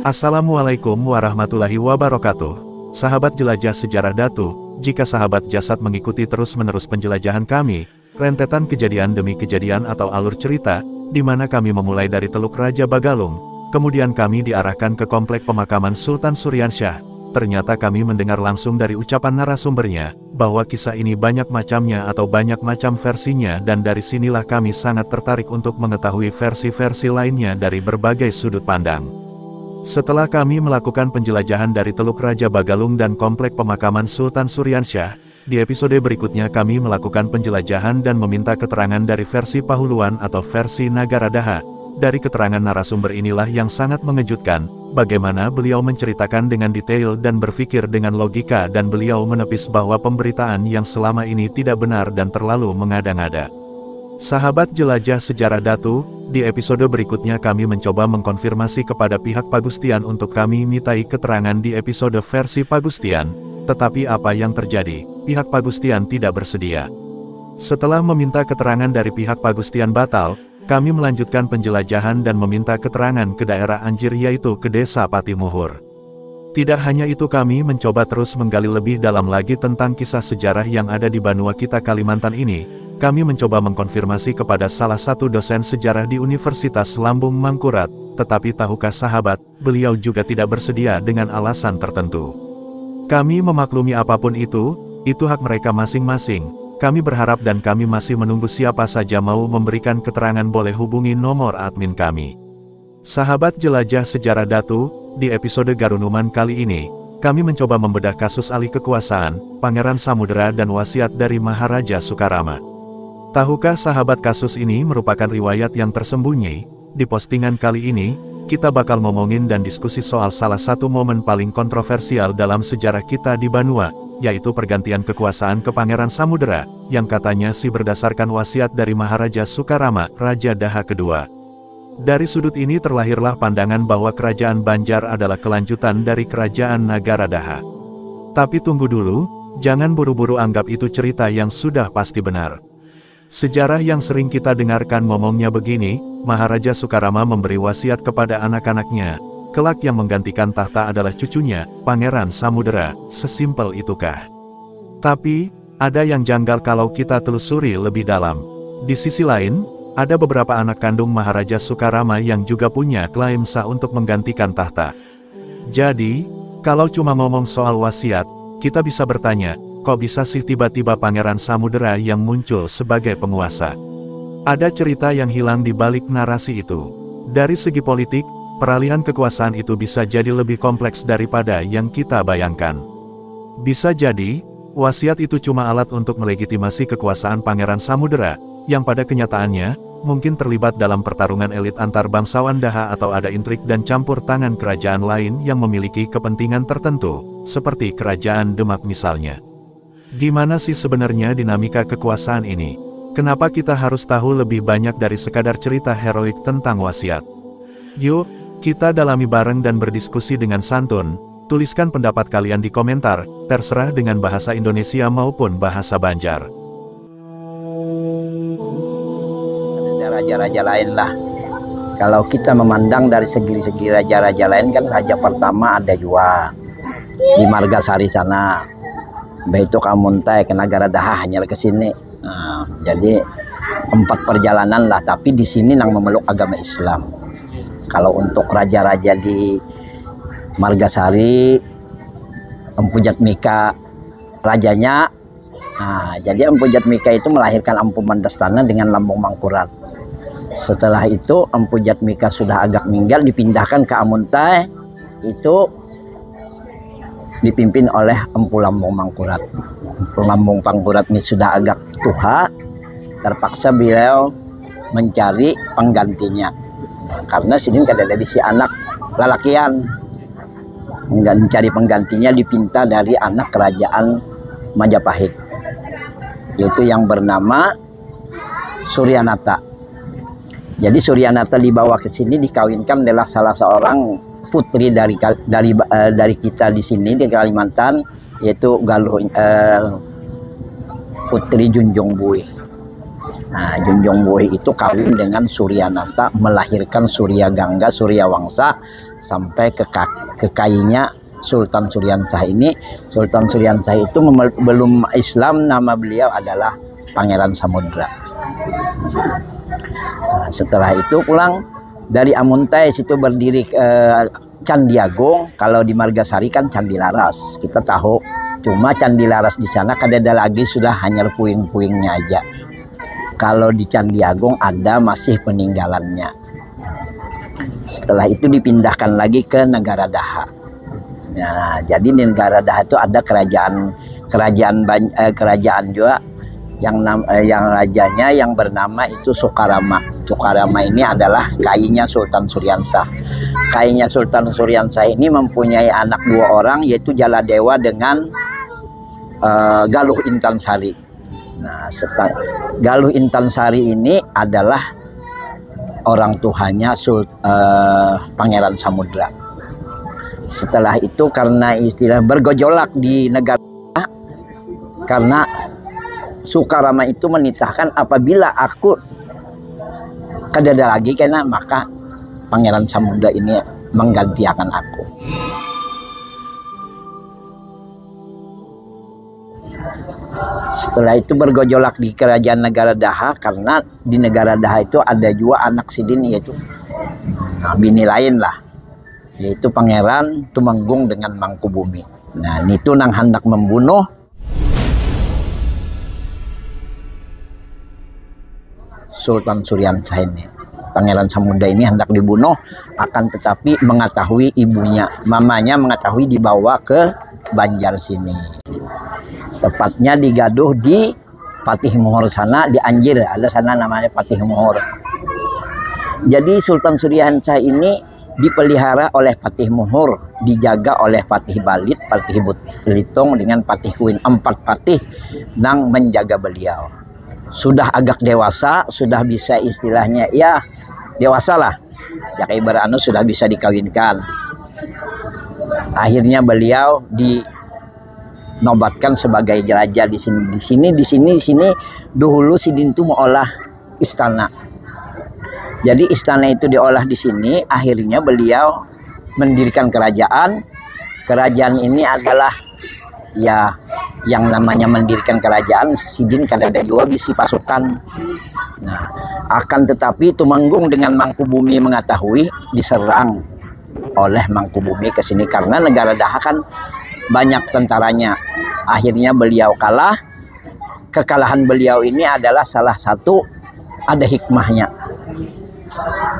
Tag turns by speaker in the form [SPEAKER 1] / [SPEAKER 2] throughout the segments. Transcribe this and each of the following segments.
[SPEAKER 1] Assalamualaikum warahmatullahi wabarakatuh. Sahabat jelajah sejarah Datu, jika sahabat jasad mengikuti terus-menerus penjelajahan kami, rentetan kejadian demi kejadian atau alur cerita, di mana kami memulai dari Teluk Raja Bagalung, kemudian kami diarahkan ke komplek pemakaman Sultan Suryansyah. Ternyata kami mendengar langsung dari ucapan narasumbernya, bahwa kisah ini banyak macamnya atau banyak macam versinya, dan dari sinilah kami sangat tertarik untuk mengetahui versi-versi lainnya dari berbagai sudut pandang. Setelah kami melakukan penjelajahan dari Teluk Raja Bagalung dan komplek pemakaman Sultan Suryansyah, di episode berikutnya kami melakukan penjelajahan dan meminta keterangan dari versi Pahuluan atau versi Nagara Daha. Dari keterangan narasumber inilah yang sangat mengejutkan, bagaimana beliau menceritakan dengan detail dan berpikir dengan logika, dan beliau menepis bahwa pemberitaan yang selama ini tidak benar dan terlalu mengada-ngada. Sahabat jelajah sejarah Datu, di episode berikutnya kami mencoba mengkonfirmasi kepada pihak Pagustian untuk kami mintai keterangan di episode versi Pagustian, tetapi apa yang terjadi, pihak Pagustian tidak bersedia. Setelah meminta keterangan dari pihak Pagustian batal, kami melanjutkan penjelajahan dan meminta keterangan ke daerah Anjir, yaitu ke Desa Patimuhur. Tidak hanya itu, kami mencoba terus menggali lebih dalam lagi tentang kisah sejarah yang ada di Banua kita Kalimantan ini. Kami mencoba mengkonfirmasi kepada salah satu dosen sejarah di Universitas Lambung Mangkurat, tetapi tahukah sahabat, beliau juga tidak bersedia dengan alasan tertentu. Kami memaklumi apapun itu hak mereka masing-masing. Kami berharap dan kami masih menunggu siapa saja mau memberikan keterangan boleh hubungi nomor admin kami. Sahabat jelajah sejarah Datu, di episode Garunuman kali ini, kami mencoba membedah kasus alih kekuasaan, Pangeran Samudera dan wasiat dari Maharaja Sukarama. Tahukah sahabat kasus ini merupakan riwayat yang tersembunyi? Di postingan kali ini, kita bakal ngomongin dan diskusi soal salah satu momen paling kontroversial dalam sejarah kita di Banua, yaitu pergantian kekuasaan ke Pangeran Samudera, yang katanya sih berdasarkan wasiat dari Maharaja Sukarama, Raja Daha kedua. Dari sudut ini terlahirlah pandangan bahwa Kerajaan Banjar adalah kelanjutan dari Kerajaan Nagara Daha. Tapi tunggu dulu, jangan buru-buru anggap itu cerita yang sudah pasti benar. Sejarah yang sering kita dengarkan ngomongnya begini, Maharaja Sukarama memberi wasiat kepada anak-anaknya, kelak yang menggantikan tahta adalah cucunya, Pangeran Samudera. Sesimpel itukah? Tapi, ada yang janggal kalau kita telusuri lebih dalam. Di sisi lain, ada beberapa anak kandung Maharaja Sukarama yang juga punya klaim sah untuk menggantikan tahta. Jadi, kalau cuma ngomong soal wasiat, kita bisa bertanya, kok bisa sih tiba-tiba Pangeran Samudera yang muncul sebagai penguasa? Ada cerita yang hilang di balik narasi itu. Dari segi politik, peralihan kekuasaan itu bisa jadi lebih kompleks daripada yang kita bayangkan. Bisa jadi, wasiat itu cuma alat untuk melegitimasi kekuasaan Pangeran Samudera, yang pada kenyataannya, mungkin terlibat dalam pertarungan elit antar bangsawan Daha, atau ada intrik dan campur tangan kerajaan lain yang memiliki kepentingan tertentu, seperti Kerajaan Demak misalnya. Gimana sih sebenarnya dinamika kekuasaan ini? Kenapa kita harus tahu lebih banyak dari sekadar cerita heroik tentang wasiat? Yuk, kita dalami bareng dan berdiskusi dengan santun. Tuliskan pendapat kalian di komentar, terserah dengan bahasa Indonesia maupun bahasa Banjar.
[SPEAKER 2] Ada raja-raja lain lah. Kalau kita memandang dari segi-segi raja-raja lain, kan raja pertama ada Jua di Margasari sana. Begitu Kamuntai ke Nagara Daha hanya ke sini. Nah, jadi 4 perjalanan lah, tapi di sini nang memeluk agama Islam. Kalau untuk raja-raja di Margasari, Empu Jatmika rajanya. Nah, jadi Empu Jatmika itu melahirkan Empu Mandastana dengan Lambung Mangkurat. Setelah itu Empu Jatmika sudah agak meninggal, dipindahkan ke Amuntai, itu dipimpin oleh Empu Lambung Mangkurat. Empu Lambung Mangkurat ini sudah agak tua, terpaksa beliau mencari penggantinya. Karena sini kada ada si anak lalakian, mencari penggantinya dipinta dari anak kerajaan Majapahit, yaitu yang bernama Suryanata. Jadi Suryanata dibawa ke sini, dikawinkan adalah salah seorang putri dari kita di sini di Kalimantan, yaitu Galuh, Putri Junjung Buih. Nah, Junjung Buih itu kawin dengan Suryanata, melahirkan Surya Gangga, Surya Wangsa, sampai ke kainya Sultan Suryansah ini. Sultan Suryansah itu belum Islam, nama beliau adalah Pangeran Samudra. Nah, setelah itu pulang dari Amuntai, situ berdiri Candi Agung. Kalau di Margasari kan Candi Laras, kita tahu. Cuma Candi Laras di sana kada ada lagi, sudah hanya puing-puingnya aja. Kalau di Candi Agung ada masih peninggalannya. Setelah itu dipindahkan lagi ke Negara Daha. Nah, jadi di Negara Daha itu ada kerajaan juga yang rajanya yang bernama itu Sukarama. Sukarama ini adalah kainya Sultan Suryansah. Kainya Sultan Suryansah ini mempunyai anak 2 orang, yaitu Jaladewa dengan Galuh Intansari. Nah, Galuh Intansari ini adalah orang tuanya Pangeran Samudra. Setelah itu karena istilah bergejolak di negara, karena Sukarama itu menitahkan apabila aku kada ada lagi karena maka Pangeran Samudra ini menggantikan aku. Setelah itu bergejolak di kerajaan Negara Daha, karena di Negara Daha itu ada juga anak Sidin, yaitu bini lain lah, yaitu Pangeran Tumenggung dengan Mangkubumi. Nah, itu nang hendak membunuh Sultan Suryansah ini. Pangeran Samudra ini hendak dibunuh, akan tetapi mengetahui ibunya, mamanya mengetahui, dibawa ke Banjar sini. Tepatnya digaduh di Patih Muhor sana, di Anjir, ada sana namanya Patih Muhor. Jadi Sultan Suryansah ini dipelihara oleh Patih Muhor, dijaga oleh Patih Balit, Patih Belitung dengan Patih Kuin. 4 patih nang menjaga beliau. Sudah agak dewasa, sudah bisa istilahnya ya dewasa lah. Ya kayak beranu sudah bisa dikawinkan. Akhirnya beliau dinobatkan sebagai raja di sini. Dahulu Sidin itu mengolah istana. Jadi istana itu diolah di sini. Akhirnya beliau mendirikan kerajaan. Kerajaan ini adalah ya yang namanya mendirikan kerajaan, Sidin kada ada juga bisi pasukan. Nah, akan tetapi Tumenggung dengan Mangkubumi mengetahui diserang oleh Mangkubumi ke sini karena Negara Daha kan banyak tentaranya. Akhirnya beliau kalah. Kekalahan beliau ini adalah salah satu ada hikmahnya.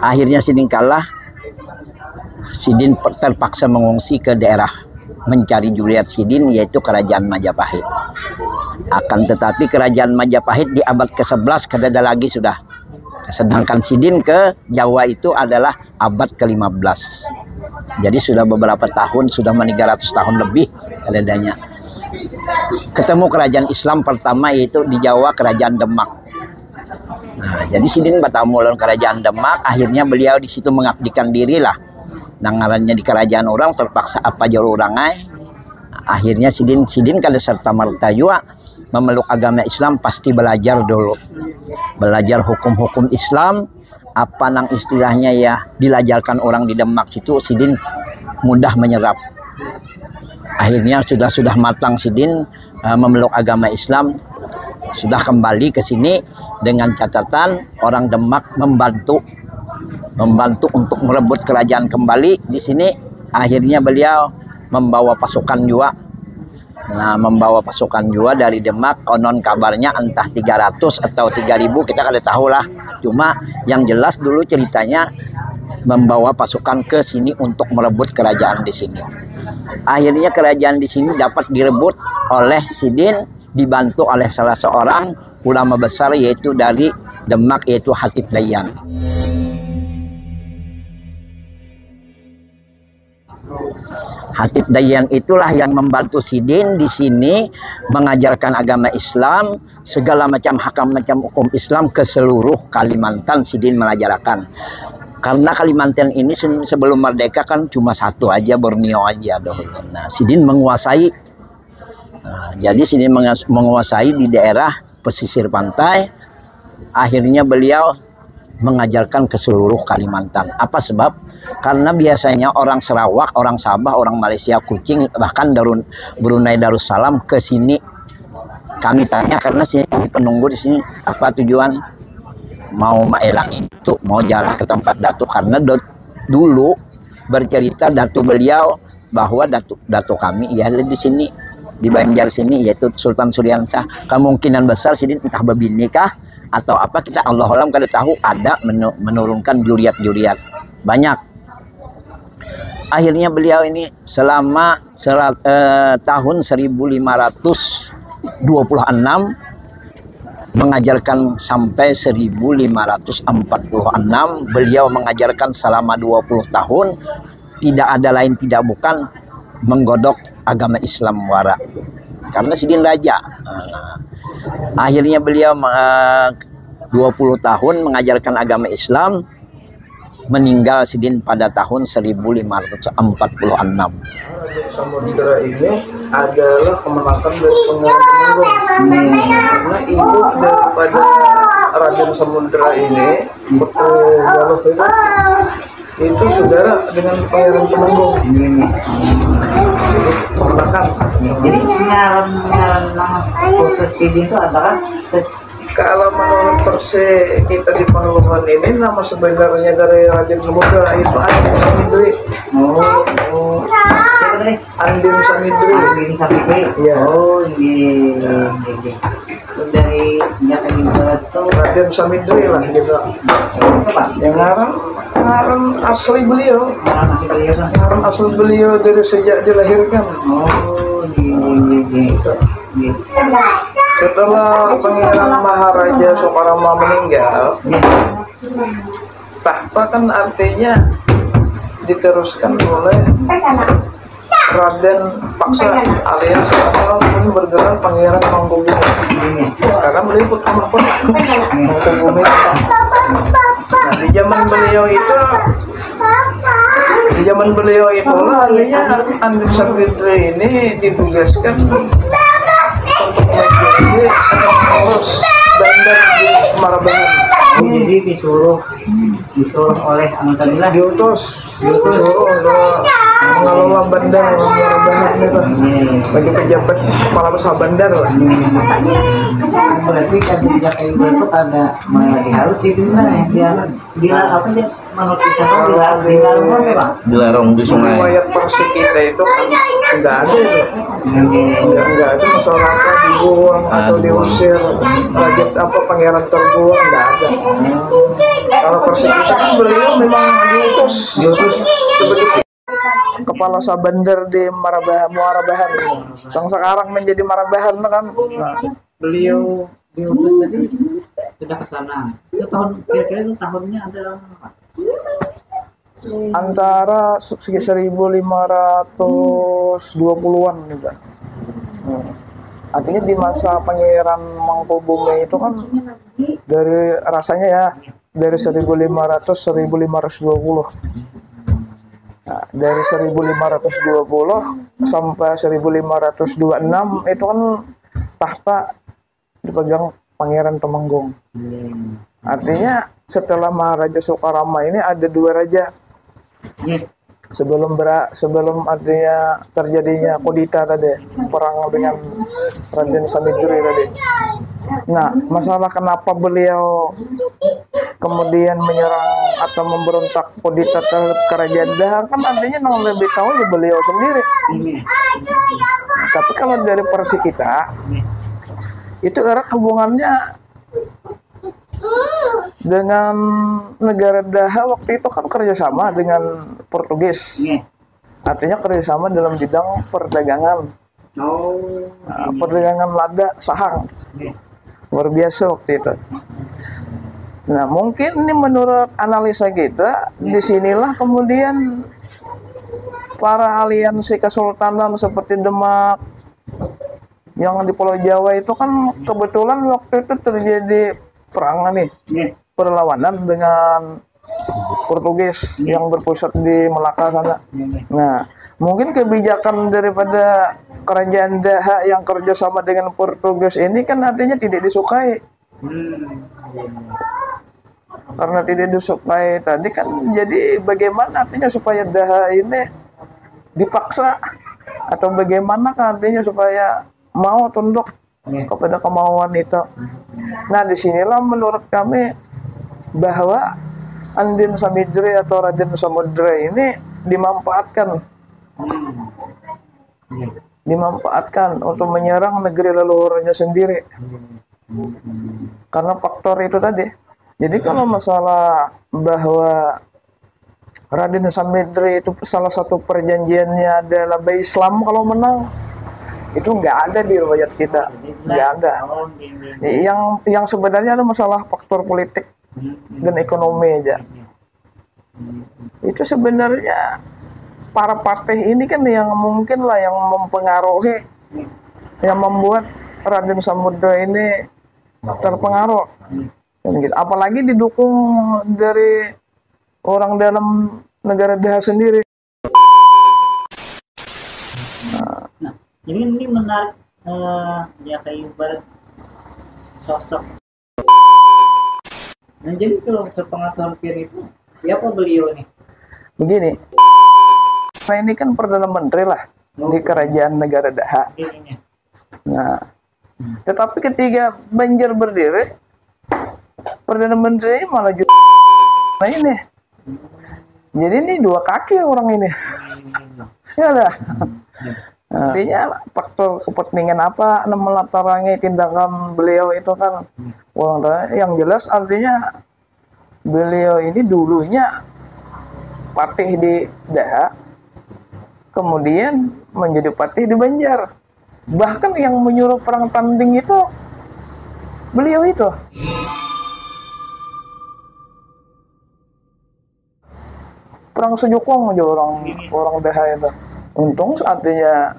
[SPEAKER 2] Akhirnya Sidin kalah. Sidin terpaksa mengungsi ke daerah mencari Juliet Sidin, yaitu Kerajaan Majapahit. Akan tetapi Kerajaan Majapahit di abad ke-11 kada ada lagi sudah. Sedangkan Sidin ke Jawa itu adalah abad ke-15. Jadi sudah beberapa tahun, sudah 300 tahun lebih adanya. Ketemu kerajaan Islam pertama yaitu di Jawa, Kerajaan Demak. Nah, jadi Sidin bertamu lawan Kerajaan Demak, akhirnya beliau di situ mengabdikan diri lah. Nangarannya di kerajaan orang terpaksa apa jalur orangai. Akhirnya Sidin kada serta merta juga memeluk agama Islam, pasti belajar dulu. Belajar hukum-hukum Islam, apa nang istilahnya ya dilajarkan orang di Demak situ, Sidin mudah menyerap. Akhirnya sudah matang Sidin memeluk agama Islam, sudah kembali ke sini dengan catatan orang Demak membantu untuk merebut kerajaan kembali di sini. Akhirnya beliau membawa pasukan juga. Nah, membawa pasukan juga dari Demak, konon kabarnya entah 300 atau 3000, kita kada tahu lah. Cuma yang jelas dulu ceritanya membawa pasukan ke sini untuk merebut kerajaan di sini. Akhirnya kerajaan di sini dapat direbut oleh Sidin, dibantu oleh salah seorang ulama besar yaitu dari Demak, yaitu Hatib Dayyan. Hatib Dayyan itulah yang membantu Sidin di sini mengajarkan agama Islam, segala macam hukum Islam ke seluruh Kalimantan. Sidin mengajarkan. Karena Kalimantan ini sebelum merdeka kan cuma satu aja, Borneo aja dahulu. Nah, Sidin menguasai. Nah, jadi Sidin menguasai di daerah pesisir pantai. Akhirnya beliau mengajarkan ke seluruh Kalimantan. Apa sebab? Karena biasanya orang Sarawak, orang Sabah, orang Malaysia, Kuching, bahkan Brunei Darussalam ke sini. Kami tanya karena sini penunggu di sini apa tujuan mau maelang itu, mau jalan ke tempat Datuk karena dulu bercerita Datuk beliau bahwa Datuk kami ya di sini di Banjar sini yaitu Sultan Suryansah. Kemungkinan besar sini entah babini kah atau apa, kita Allah alam kada tahu, ada menurunkan juriat-juriat banyak. Akhirnya beliau ini selama tahun 1526 mengajarkan sampai 1546. Beliau mengajarkan selama 20 tahun, tidak ada lain tidak bukan menggodok agama Islam wara. Karena sidin raja. Akhirnya beliau 20 tahun mengajarkan agama Islam, meninggal sidin pada tahun 1546.
[SPEAKER 3] Samudera ini adalah kemenakan dari Pangeran Temenggung. Karena induk daripada Raden Samudera ini, Galuh itu saudara dengan Pangeran Temenggung. Kemenakan.
[SPEAKER 4] Jadi pengaran nama khusus ini itu adalah
[SPEAKER 3] kalau menurut versi kita di Penurunan ini, nama sebenarnya dari Raden Samudera itu Andin Samidri.
[SPEAKER 4] siapa tadi?
[SPEAKER 3] Andin Samidri.
[SPEAKER 4] Andin Samidri.
[SPEAKER 3] Iya.
[SPEAKER 4] Oh iya. Dari nyata itu
[SPEAKER 3] Raden Samidri lah gitu.
[SPEAKER 4] siapa?
[SPEAKER 3] Yang ngarang asli beliau.
[SPEAKER 4] Masih beliau kan?
[SPEAKER 3] Ngarang asli beliau dari sejak dilahirkan.
[SPEAKER 4] Oh iya.
[SPEAKER 3] Setelah Pangeran Maharaja Soekarno meninggal, tahta kan artinya diteruskan oleh Raden Paksa alias Soekarno pun bergerak Pangeran Mangkubumi. Karena beliau putra mahkota Mangkubumi. Nah, di zaman beliau itulah artinya Andin Samudera ini ditugaskan untuk menjadi pengurus bandar di Marabahan.
[SPEAKER 4] Jadi disuruh oleh Alhamdulillah
[SPEAKER 3] Diutus untuk mengelola bandar Marabahan itu bagi pejabat kepala besar bandar lah.
[SPEAKER 4] berarti kan di Jakarta itu ada malah halus sih gimana ya dia apa dia menurut saya dilarang apa
[SPEAKER 2] Dilarang di sungai.
[SPEAKER 3] Riwayat versi kita itu kan nggak ada itu. Nggak ada masalah apa dibuang atau diusir, raja apa pangeran terbuang, nggak ada. Kalau versi kita kan beliau memang diutus sebagai kepala sabandar di Muarabahan yang sekarang menjadi Marabahan kan. Nah,
[SPEAKER 4] beliau diutus tadi sudah ke sana itu tahun kira-kira itu tahunnya adalah apa?
[SPEAKER 3] antara 1520-an juga. Artinya di masa Pangeran Mangkubumi itu kan dari rasanya ya dari 1500-1520. Nah, dari 1520 sampai 1526 itu kan tahta dipegang Pangeran Temenggung. Artinya setelah Maharaja Soekarno ini ada dua raja. Sebelum artinya terjadinya kudeta tadi, perang dengan Raden Samidri tadi. Nah, masalah kenapa beliau kemudian menyerang atau memberontak kudeta terhadap kerajaan Daha kan artinya yang lebih tahu ya beliau sendiri. Tapi kalau dari versi kita itu erat hubungannya dengan negara Daha waktu itu kan kerjasama dengan Portugis. Artinya kerjasama dalam bidang perdagangan. Nah, perdagangan lada sahang. Luar biasa waktu itu. Nah, mungkin ini menurut analisa kita, disinilah kemudian para aliansi kesultanan seperti Demak yang di Pulau Jawa itu kan kebetulan waktu itu terjadi perang nih, perlawanan dengan Portugis yang berpusat di Melaka sana. Nah, mungkin kebijakan daripada kerajaan Daha yang kerjasama dengan Portugis ini kan artinya tidak disukai. karena tidak disukai tadi kan, jadi bagaimana artinya supaya Daha ini dipaksa atau bagaimana kan artinya supaya mau tunduk kepada kemauan itu. Nah disinilah menurut kami bahwa Andin Samudra atau Raden Samudra ini dimanfaatkan untuk menyerang negeri leluhurnya sendiri karena faktor itu tadi. Jadi kalau masalah bahwa Raden Samudra itu salah satu perjanjiannya adalah Islam kalau menang, itu nggak ada di riwayat kita, nggak ada. Yang sebenarnya ada masalah faktor politik dan ekonomi aja. Itu sebenarnya para partai ini kan yang mungkin lah yang mempengaruhi, yang membuat Raden Samudra ini terpengaruh. Dan gitu. Apalagi didukung dari orang dalam negara Daha sendiri.
[SPEAKER 4] Nah, ini menarik ya kayak ibarat sosok. Nah, jadi kalau sepengetahuan Fir itu siapa beliau nih?
[SPEAKER 3] Begini, nah ini kan Perdana Menteri lah di kerajaan negara Daha. Nah, tetapi ketika Banjar berdiri, Perdana Menteri malah juga nah ini. Jadi ini dua kaki orang ini. Ya lah. Artinya faktor kepentingan apa melatarangi tindakan beliau itu kan yang jelas artinya beliau ini dulunya patih di Daha, kemudian menjadi patih di Banjar. Bahkan yang menyuruh perang tanding itu beliau itu. Perang Sejokong aja orang Daha itu. Untung artinya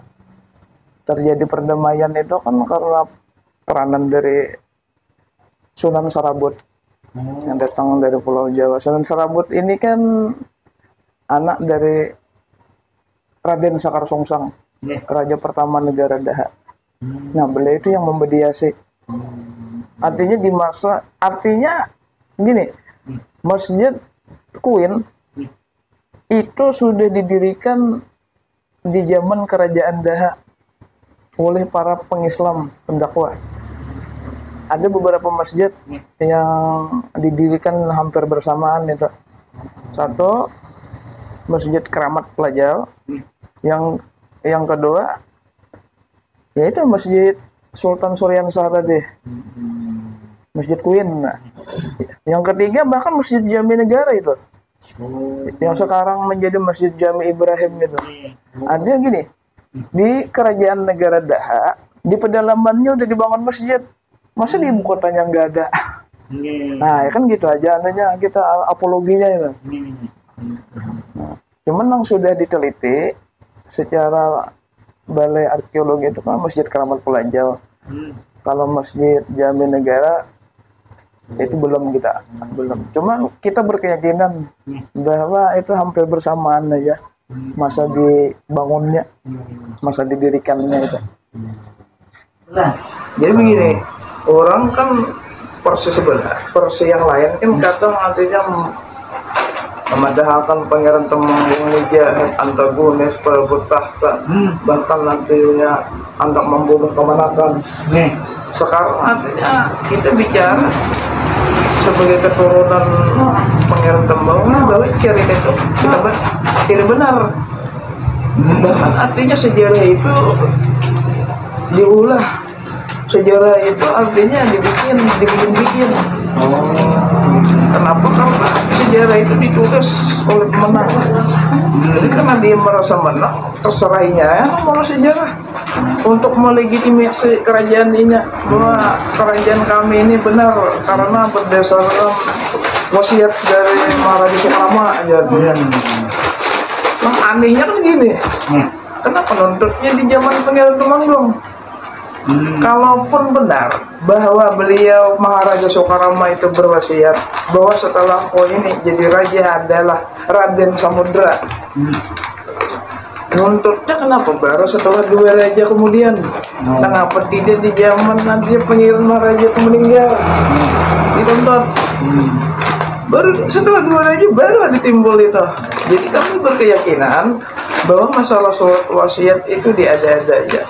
[SPEAKER 3] terjadi perdamaian itu kan karena peranan dari Sunan Sarabut yang datang dari Pulau Jawa. Sunan Sarabut ini kan anak dari Raden Sakar Sungsang, raja pertama negara Daha. Nah, beliau itu yang memediasi. Artinya gini, Masjid Queen itu sudah didirikan di zaman kerajaan Daha oleh para pengislam pendakwah. Ada beberapa masjid yang didirikan hampir bersamaan itu. Satu, Masjid Keramat Pelajau. Yang kedua, yaitu Masjid Sultan Suryansah tadi, Masjid Queen. Nah, yang ketiga bahkan Masjid Jami Negara itu, yang sekarang menjadi Masjid Jami Ibrahim itu. Ada gini, di kerajaan negara Daha, di pedalamannya udah dibangun masjid. Masa di ibu kotanya nggak ada? Nah, ya kan gitu aja, adanya kita apologinya itu. Nah, cuman yang sudah diteliti secara balai arkeologi itu kan Masjid Keramat Pelajau. Kalau Masjid Jami Negara itu belum. Cuman kita berkeyakinan bahwa itu hampir bersamaan aja masa dibangunnya, masa didirikannya itu. Nah, jadi begini, orang kan versi yang lain kan kadang artinya memadahalkan Pangeran Temenggung Jahat, antagonis, perebut tahta, bahkan nantinya hendak membunuh Kemanakan. Sekarang artinya kita bicara sebagai keturunan Pangeran Temenggung bahwa cerita itu kita tidak benar. Bahkan artinya sejarah itu diulah, sejarah itu artinya dibikin. Kenapa? Karena sejarah itu ditulis oleh pemenang. Jadi karena dia merasa menang, terserahnya ya mau sejarah untuk melegitimasi kerajaan ini bahwa kerajaan kami ini benar karena berdasarkan wasiat dari Maharaja Soekarno jadinya. Yang anehnya kan gini, kenapa penuntutnya di zaman Pangeran Temenggung? Kalaupun benar bahwa beliau Maharaja Soekarno itu berwasiat bahwa setelah ini jadi raja adalah Raden Samudra, nuntutnya kenapa baru setelah dua raja kemudian? Kenapa tidak di zaman nanti Pangeran Maharaja itu meninggal dituntut? Baru setelah 2 raja baru ada timbul itu. Jadi kami berkeyakinan bahwa masalah sholat wasiat itu diada-ada aja.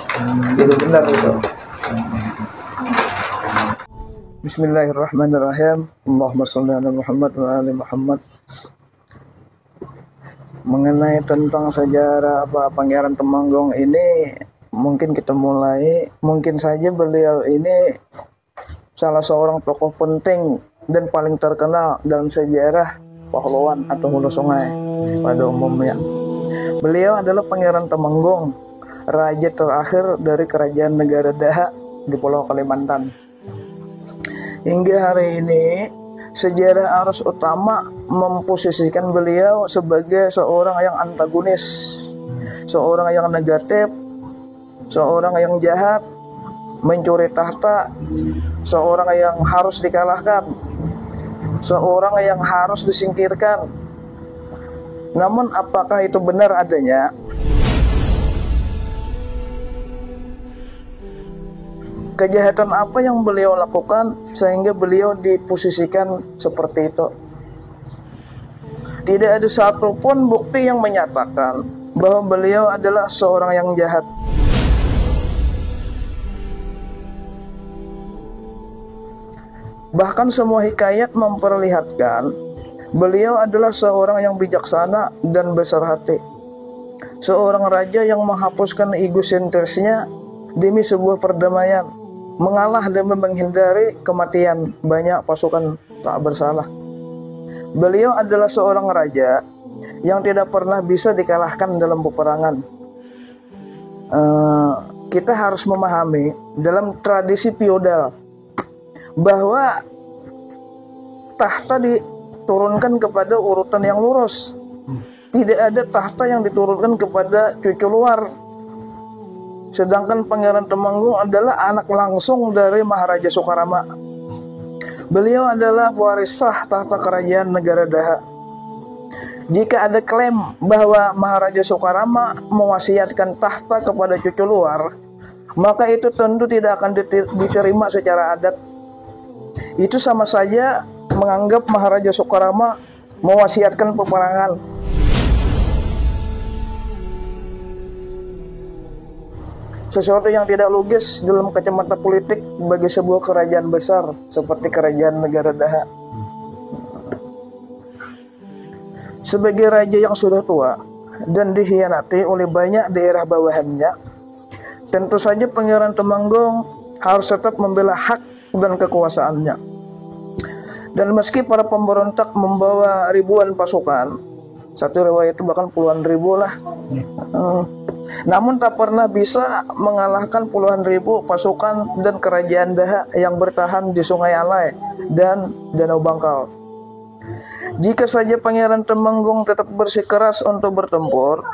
[SPEAKER 3] Itu benar itu. Bismillahirrahmanirrahim. Allahumma sholli ala Muhammad wa ali Muhammad. Mengenai tentang sejarah Pangeran Temanggung ini, mungkin kita mulai, mungkin saja beliau ini salah seorang tokoh penting dan paling terkenal dalam sejarah pahlawan atau hulu sungai pada umumnya. Beliau adalah Pangeran Temanggung, raja terakhir dari Kerajaan Negara Daha di Pulau Kalimantan. Hingga hari ini, sejarah arus utama memposisikan beliau sebagai seorang yang antagonis, seorang yang negatif, seorang yang jahat, mencuri tahta, seorang yang harus dikalahkan, seorang yang harus disingkirkan. Namun apakah itu benar adanya? Kejahatan apa yang beliau lakukan sehingga beliau diposisikan seperti itu? Tidak ada satupun bukti yang menyatakan bahwa beliau adalah seorang yang jahat. Bahkan semua hikayat memperlihatkan beliau adalah seorang yang bijaksana dan besar hati. Seorang raja yang menghapuskan egosentrisnya demi sebuah perdamaian, mengalah demi menghindari kematian banyak pasukan tak bersalah. Beliau adalah seorang raja yang tidak pernah bisa dikalahkan dalam peperangan. Kita harus memahami dalam tradisi feodal bahwa tahta diturunkan kepada urutan yang lurus. Tidak ada tahta yang diturunkan kepada cucu luar. Sedangkan Pangeran Temanggung adalah anak langsung dari Maharaja Soekarama. Beliau adalah waris sah tahta kerajaan negara Daha. Jika ada klaim bahwa Maharaja Soekarama mewasiatkan tahta kepada cucu luar, maka itu tentu tidak akan diterima secara adat. Itu sama saja menganggap Maharaja Soekarama mewasiatkan peperangan. Sesuatu yang tidak logis dalam kacamata politik bagi sebuah kerajaan besar seperti kerajaan negara Daha. Sebagai raja yang sudah tua dan dikhianati oleh banyak daerah bawahannya, tentu saja Pangeran Temanggung harus tetap membela hak dan kekuasaannya. Dan meski para pemberontak membawa ribuan pasukan, satu riwayat itu bahkan puluhan ribu lah, namun tak pernah bisa mengalahkan puluhan ribu pasukan dan kerajaan Daha yang bertahan di Sungai Alai dan Danau Bangkal. Jika saja Pangeran Temanggung tetap bersikeras untuk bertempur,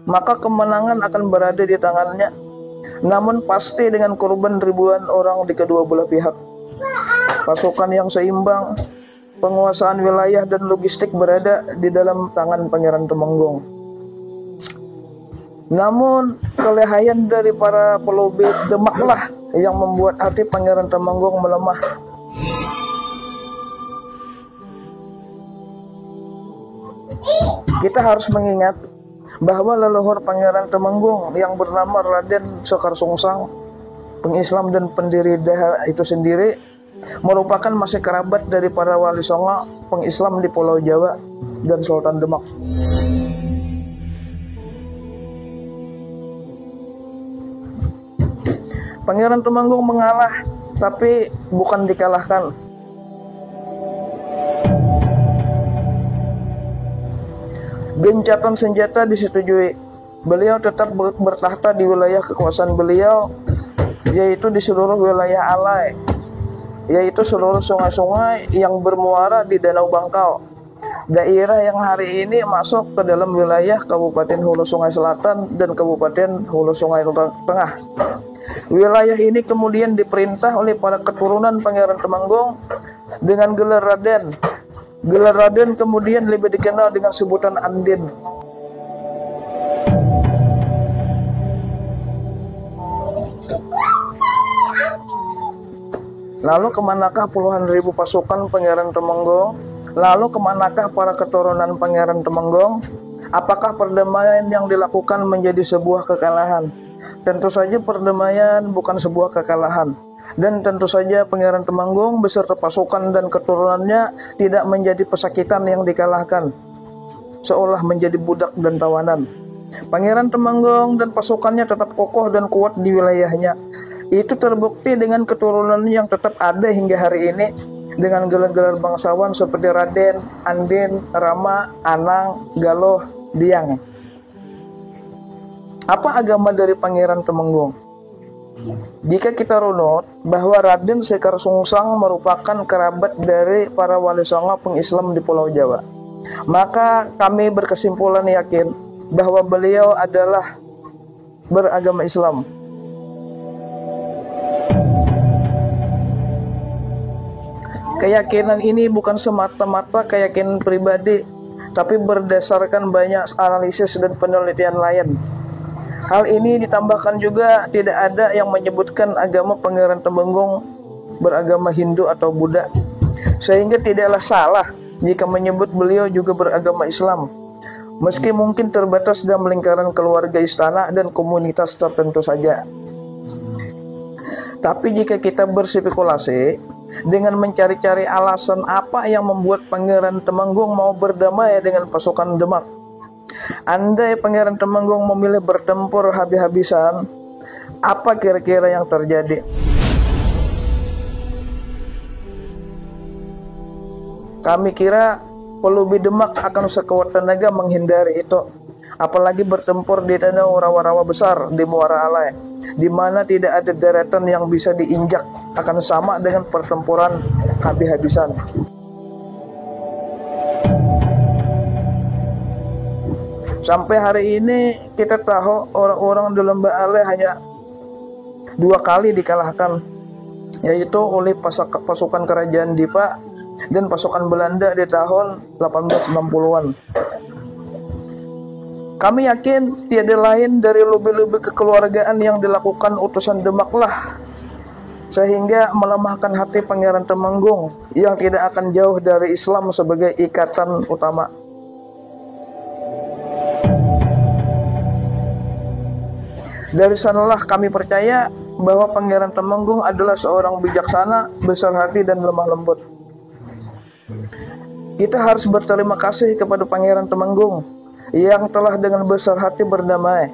[SPEAKER 3] maka kemenangan akan berada di tangannya. Namun pasti dengan korban ribuan orang di kedua belah pihak. Pasukan yang seimbang, penguasaan wilayah dan logistik berada di dalam tangan Pangeran Temanggung. Namun kelehayan dari para pelobi Demaklah yang membuat hati Pangeran Temanggung melemah. Kita harus mengingat bahwa leluhur Pangeran Temanggung yang bernama Raden Sekar Sungsang, pengislam dan pendiri Daha itu sendiri, merupakan masih kerabat dari para wali songo pengislam di Pulau Jawa dan Sultan Demak. Pangeran Temanggung mengalah, tapi bukan dikalahkan. Gencatan senjata disetujui. Beliau tetap bertahta di wilayah kekuasaan beliau, yaitu di seluruh wilayah Alai, yaitu seluruh sungai-sungai yang bermuara di Danau Bangkal, daerah yang hari ini masuk ke dalam wilayah Kabupaten Hulu Sungai Selatan dan Kabupaten Hulu Sungai Tengah. Wilayah ini kemudian diperintah oleh para keturunan Pangeran Temanggung dengan gelar Raden. Gelar Raden kemudian lebih dikenal dengan sebutan Andin. Lalu kemanakah puluhan ribu pasukan Pangeran Temanggung Lalu kemanakah para keturunan Pangeran Temenggung? Apakah perdamaian yang dilakukan menjadi sebuah kekalahan? Tentu saja perdamaian bukan sebuah kekalahan. Dan tentu saja Pangeran Temenggung beserta pasukan dan keturunannya tidak menjadi pesakitan yang dikalahkan, seolah menjadi budak dan tawanan. Pangeran Temenggung dan pasukannya tetap kokoh dan kuat di wilayahnya. Itu terbukti dengan keturunan yang tetap ada hingga hari ini, dengan gelar-gelar bangsawan seperti Raden, Andin, Rama, Anang, Galoh, Diang. Apa agama dari Pangeran Temenggung? Jika kita runut bahwa Raden Sekar Sungsang merupakan kerabat dari para wali songo pengislam di Pulau Jawa, maka kami berkesimpulan yakin bahwa beliau adalah beragama Islam. Keyakinan ini bukan semata-mata keyakinan pribadi, tapi berdasarkan banyak analisis dan penelitian lain. Hal ini ditambahkan juga tidak ada yang menyebutkan agama Pangeran Temenggung beragama Hindu atau Buddha, sehingga tidaklah salah jika menyebut beliau juga beragama Islam, meski mungkin terbatas dalam lingkaran keluarga istana dan komunitas tertentu saja. Tapi jika kita berspekulasi dengan mencari-cari alasan apa yang membuat Pangeran Temenggung mau berdamai dengan pasukan Demak, andai Pangeran Temenggung memilih bertempur habis-habisan, apa kira-kira yang terjadi? Kami kira pelubi Demak akan sekuat tenaga menghindari itu, apalagi bertempur di danau rawa-rawa besar di Muara Alai, di mana tidak ada daratan yang bisa diinjak, akan sama dengan pertempuran habis-habisan. Sampai hari ini kita tahu orang-orang di Lembah Alai hanya 2 kali dikalahkan, yaitu oleh pasukan kerajaan Dipa dan pasukan Belanda di tahun 1860-an. Kami yakin tiada lain dari lubi-lubi kekeluargaan yang dilakukan utusan Demaklah, sehingga melemahkan hati Pangeran Temenggung yang tidak akan jauh dari Islam sebagai ikatan utama. Dari sanalah kami percaya bahwa Pangeran Temenggung adalah seorang bijaksana, besar hati, dan lemah lembut. Kita harus berterima kasih kepada Pangeran Temenggung yang telah dengan besar hati berdamai,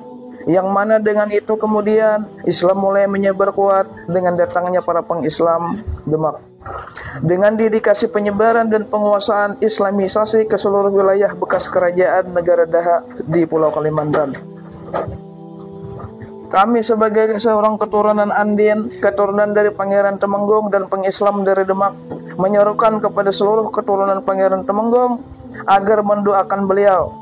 [SPEAKER 3] yang mana dengan itu kemudian Islam mulai menyebar kuat dengan datangnya para pengislam Demak. Dengan dedikasi penyebaran dan penguasaan Islamisasi ke seluruh wilayah bekas kerajaan negara Daha di Pulau Kalimantan. Kami sebagai seorang keturunan Andin, keturunan dari Pangeran Temenggung dan pengislam dari Demak, menyerukan kepada seluruh keturunan Pangeran Temenggung agar mendoakan beliau.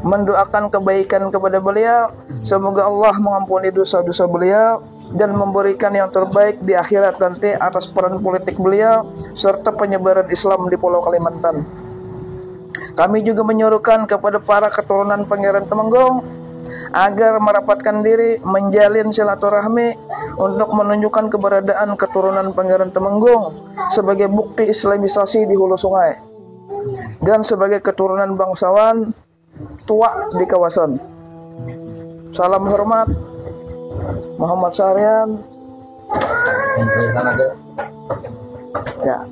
[SPEAKER 3] Mendoakan kebaikan kepada beliau, semoga Allah mengampuni dosa-dosa beliau dan memberikan yang terbaik di akhirat nanti atas peran politik beliau serta penyebaran Islam di Pulau Kalimantan. Kami juga menyuruhkan kepada para keturunan Pangeran Temenggung agar merapatkan diri, menjalin silaturahmi untuk menunjukkan keberadaan keturunan Pangeran Temenggung sebagai bukti Islamisasi di hulu sungai dan sebagai keturunan bangsawan tua di kawasan. Salam hormat, Muhammad Syahrian. Ya.